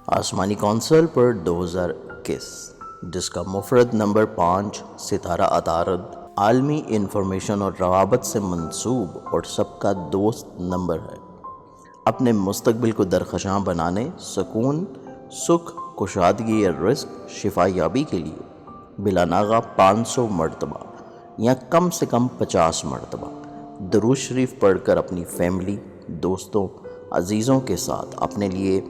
آسمانی کونسل پر 2021 جس کا مفرد نمبر 5 ستارہ عطارد عالمی انفارمیشن اور روابط سے منسوب اور سب کا دوست نمبر ہے، اپنے مستقبل کو درخشاں بنانے، سکون، سکھ، کشادگی یا رزق، شفا یابی کے لیے بلا ناغہ 500 مرتبہ یا کم سے کم 50 مرتبہ درود شریف پڑھ کر اپنی فیملی، دوستوں، عزیزوں کے ساتھ اپنے لیے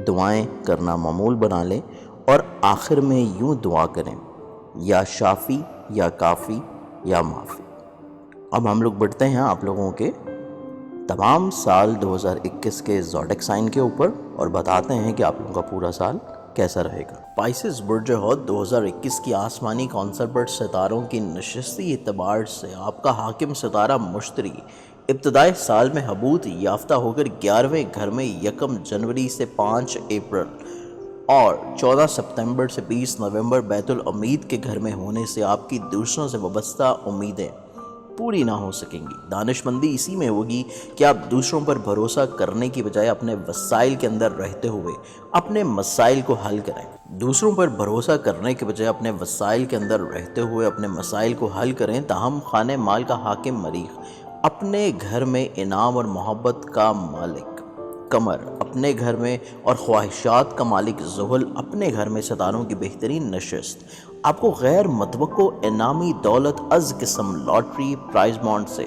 دعائیں کرنا معمول بنا لیں، اور آخر میں یوں دعا کریں: یا شافی، یا کافی، یا معافی۔ اب ہم لوگ بڑھتے ہیں آپ لوگوں کے تمام سال 2021 کے زوڈک سائن کے اوپر اور بتاتے ہیں کہ آپ لوگوں کا پورا سال کیسا رہے گا۔ پائسس برج حوت 2021 کی آسمانی کونسل پر ستاروں کی نشستی اعتبار سے آپ کا حاکم ستارہ مشتری ابتدائی سال میں حبوط یافتہ ہو کر 11ویں گھر میں 1 جنوری سے 5 اپریل اور 14 ستمبر سے 20 نومبر بیت الامید کے گھر میں ہونے سے آپ کی دوسروں سے وابستہ امیدیں پوری نہ ہو سکیں گی۔ دانش مندی اسی میں ہوگی کہ آپ دوسروں پر بھروسہ کرنے کی بجائے اپنے وسائل کے اندر رہتے ہوئے اپنے مسائل کو حل کریں۔ دوسروں پر بھروسہ کرنے کے بجائے اپنے وسائل کے اندر رہتے ہوئے اپنے مسائل کو حل کریں۔ تاہم خانہ مال کا حاکم مریخ اپنے گھر میں انعام اور محبت کا مالک قمر اپنے گھر میں اور خواہشات کا مالک زحل اپنے گھر میں ستاروں کی بہترین نشست آپ کو غیر متوقع انعامی دولت از قسم لاٹری، پرائز بانڈ سے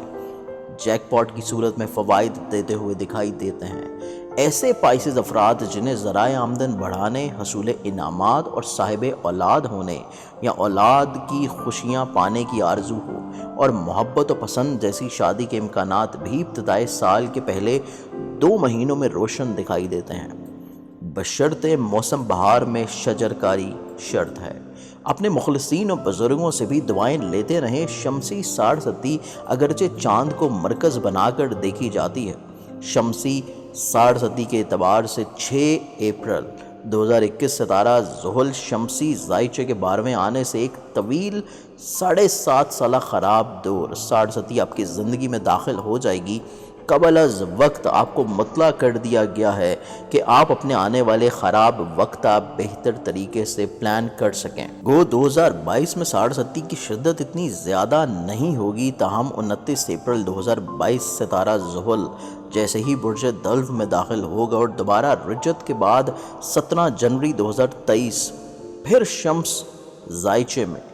جیک پاٹ کی صورت میں فوائد دیتے ہوئے دکھائی دیتے ہیں۔ ایسے پائسز افراد جنہیں ذرائع آمدن بڑھانے، حصول انعامات اور صاحب اولاد ہونے یا اولاد کی خوشیاں پانے کی آرزو ہو اور محبت و پسند جیسی شادی کے امکانات بھی ابتدائی سال کے پہلے 2 مہینوں میں روشن دکھائی دیتے ہیں، بشرطِ موسم بہار میں شجر کاری شرط ہے۔ اپنے مخلصین و بزرگوں سے بھی دعائیں لیتے رہیں۔ شمسی ساڑھستی اگرچہ چاند کو مرکز بنا کر دیکھی جاتی ہے، شمسی ساڑھستی کے اعتبار سے 6 اپریل 2021 ستارہ زحل شمسی زائچے کے 12ویں آنے سے ایک طویل 7.5 سالہ خراب دور ساڑھستی آپ کی زندگی میں داخل ہو جائے گی۔ قبل از وقت آپ کو مطلع کر دیا گیا ہے کہ آپ اپنے آنے والے خراب وقت بہتر طریقے سے پلان کر سکیں۔ گو 2022 میں ساڑھستی کی شدت اتنی زیادہ نہیں ہوگی، تاہم 29 اپریل 2022 ستارہ زحل جیسے ہی برج دلو میں داخل ہوگا اور دوبارہ رجت کے بعد 17 جنوری 2023 پھر شمس زائچے میں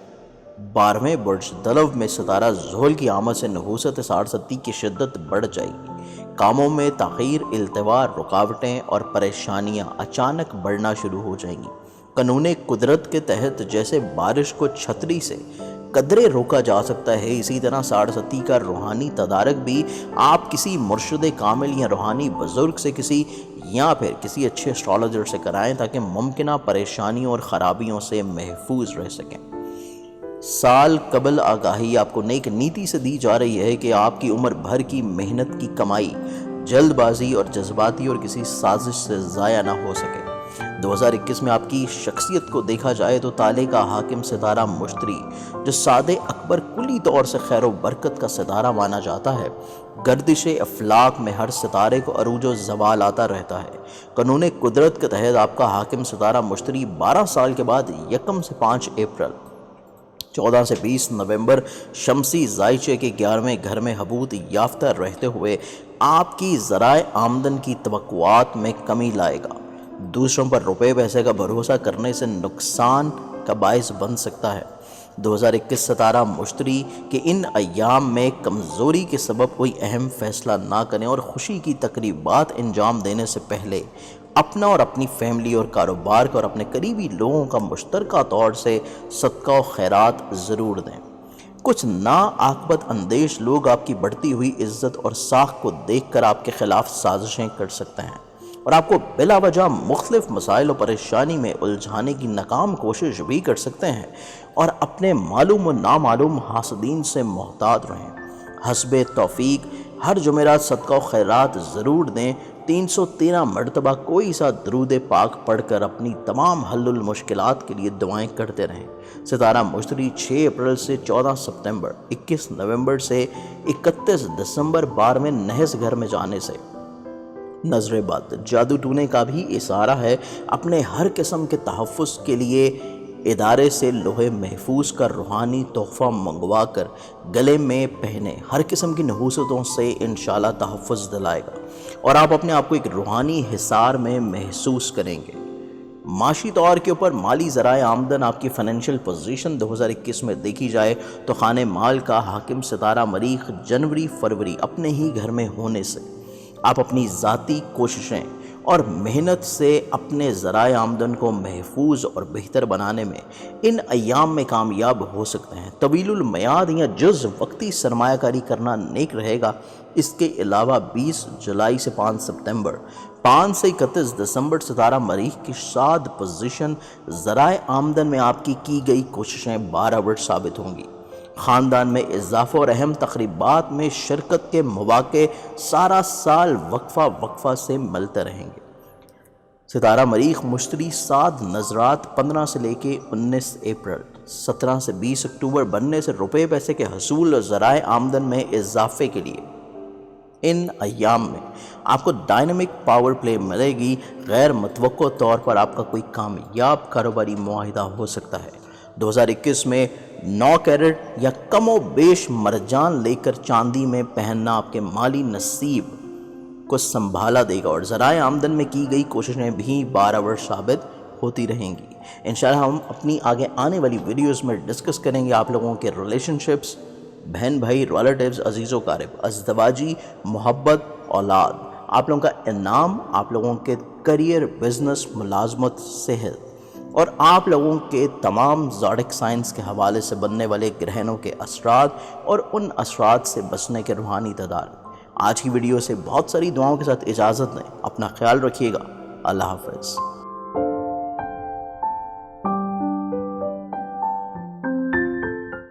12ویں برج دلو میں ستارہ زحل کی آمد سے نحوست ساڑھستی کی شدت بڑھ جائے گی۔ کاموں میں تاخیر، التوا، رکاوٹیں اور پریشانیاں اچانک بڑھنا شروع ہو جائیں گی۔ قانون قدرت کے تحت جیسے بارش کو چھتری سے قدرے روکا جا سکتا ہے، اسی طرح ساڑھستی کا روحانی تدارک بھی آپ کسی مرشد کامل یا روحانی بزرگ سے یا پھر کسی اچھے اسٹرالوجر سے کرائیں تاکہ ممکنہ پریشانیوں اور خرابیوں سے محفوظ رہ سکیں۔ سال قبل آگاہی آپ کو نیک نیتی سے دی جا رہی ہے کہ آپ کی عمر بھر کی محنت کی کمائی جلد بازی اور جذباتی اور کسی سازش سے ضائع نہ ہو سکے۔ 2021 میں آپ کی شخصیت کو دیکھا جائے تو تالے کا حاکم ستارہ مشتری جو سادے اکبر کلی طور سے خیر و برکت کا ستارہ مانا جاتا ہے، گردش افلاک میں ہر ستارے کو عروج و زوال آتا رہتا ہے۔ قانون قدرت کے تحت آپ کا حاکم ستارہ مشتری 12 سال کے بعد 1 سے 5 اپریل 14 سے 20 نومبر شمسی زائچے کے 11ویں گھر میں حبوط یافتہ رہتے ہوئے آپ کی ذرائع آمدن کی توقعات میں کمی لائے گا۔ دوسروں پر روپے پیسے کا بھروسہ کرنے سے نقصان کا باعث بن سکتا ہے۔ 2021 ستارہ مشتری کے ان ایام میں کمزوری کے سبب کوئی اہم فیصلہ نہ کریں اور خوشی کی تقریبات انجام دینے سے پہلے اپنا اور اپنی فیملی اور کاروبار کا اور اپنے قریبی لوگوں کا مشترکہ طور سے صدقہ و خیرات ضرور دیں۔ کچھ ناعاقبت اندیش لوگ آپ کی بڑھتی ہوئی عزت اور ساکھ کو دیکھ کر آپ کے خلاف سازشیں کر سکتے ہیں اور آپ کو بلا وجہ مختلف مسائل و پریشانی میں الجھانے کی ناکام کوشش بھی کر سکتے ہیں، اور اپنے معلوم و نامعلوم حاسدین سے محتاط رہیں۔ حسب توفیق ہر جمعرات صدقہ و خیرات ضرور دیں۔ 313 مرتبہ کوئی سا درود پاک پڑھ کر اپنی تمام حل المشکلات کے لیے دعائیں کرتے رہیں۔ ستارہ مشتری 6 اپریل سے 14 ستمبر، 21 نومبر سے 31 دسمبر 12ویں نحس گھر میں جانے سے نظر بد جادو ٹونے کا بھی اشارہ ہے۔ اپنے ہر قسم کے تحفظ کے لیے ادارے سے لوہے محفوظ کا روحانی تحفہ منگوا کر گلے میں پہنے، ہر قسم کی نحوستوں سے انشاءاللہ تحفظ دلائے گا اور آپ اپنے آپ کو ایک روحانی حصار میں محسوس کریں گے۔ معاشی طور کے اوپر مالی ذرائع آمدن، آپ کی فائنینشیل پوزیشن 2021 میں دیکھی جائے تو خانے مال کا حاکم ستارہ مریخ جنوری فروری اپنے ہی گھر میں ہونے سے آپ اپنی ذاتی کوششیں اور محنت سے اپنے ذرائع آمدن کو محفوظ اور بہتر بنانے میں ان ایام میں کامیاب ہو سکتے ہیں۔ طویل المیعاد یا جز وقتی سرمایہ کاری کرنا نیک رہے گا۔ اس کے علاوہ 20 جولائی سے 5 ستمبر، 5 سے 31 دسمبر ستارہ مریخ کی شاد پوزیشن ذرائع آمدن میں آپ کی گئی کوششیں بارآور ثابت ہوں گی۔ خاندان میں اضافہ اور اہم تقریبات میں شرکت کے مواقع سارا سال وقفہ سے ملتے رہیں گے۔ ستارہ مریخ مشتری ساد نظرات 15 سے لے کے 19 اپریل، 17 سے 20 اکتوبر بننے سے روپے پیسے کے حصول اور ذرائع آمدن میں اضافے کے لیے ان ایام میں آپ کو ڈائنامک پاور پلے ملے گی۔ غیر متوقع طور پر آپ کا کوئی کامیاب کاروباری معاہدہ ہو سکتا ہے۔ 2021 میں 9 کیرٹ یا کم و بیش مرجان لے کر چاندی میں پہننا آپ کے مالی نصیب کو سنبھالا دے گا اور ذرائع آمدن میں کی گئی کوششیں بھی بارآور ثابت ہوتی رہیں گی۔ انشاءاللہ ہم اپنی آگے آنے والی ویڈیوز میں ڈسکس کریں گے آپ لوگوں کے ریلیشن شپس، بہن بھائی، ریلیٹیوز، عزیز و قارب، ازدواجی محبت، اولاد، آپ لوگوں کا انعام، آپ لوگوں کے کریئر، بزنس، ملازمت، صحت اور آپ لوگوں کے تمام زوڈک سائنس کے حوالے سے بننے والے گرہنوں کے اثرات اور ان اثرات سے بچنے کے روحانی تدارک۔ آج کی ویڈیو سے بہت ساری دعاؤں کے ساتھ اجازت دیں۔ اپنا خیال رکھیے گا۔ اللہ حافظ۔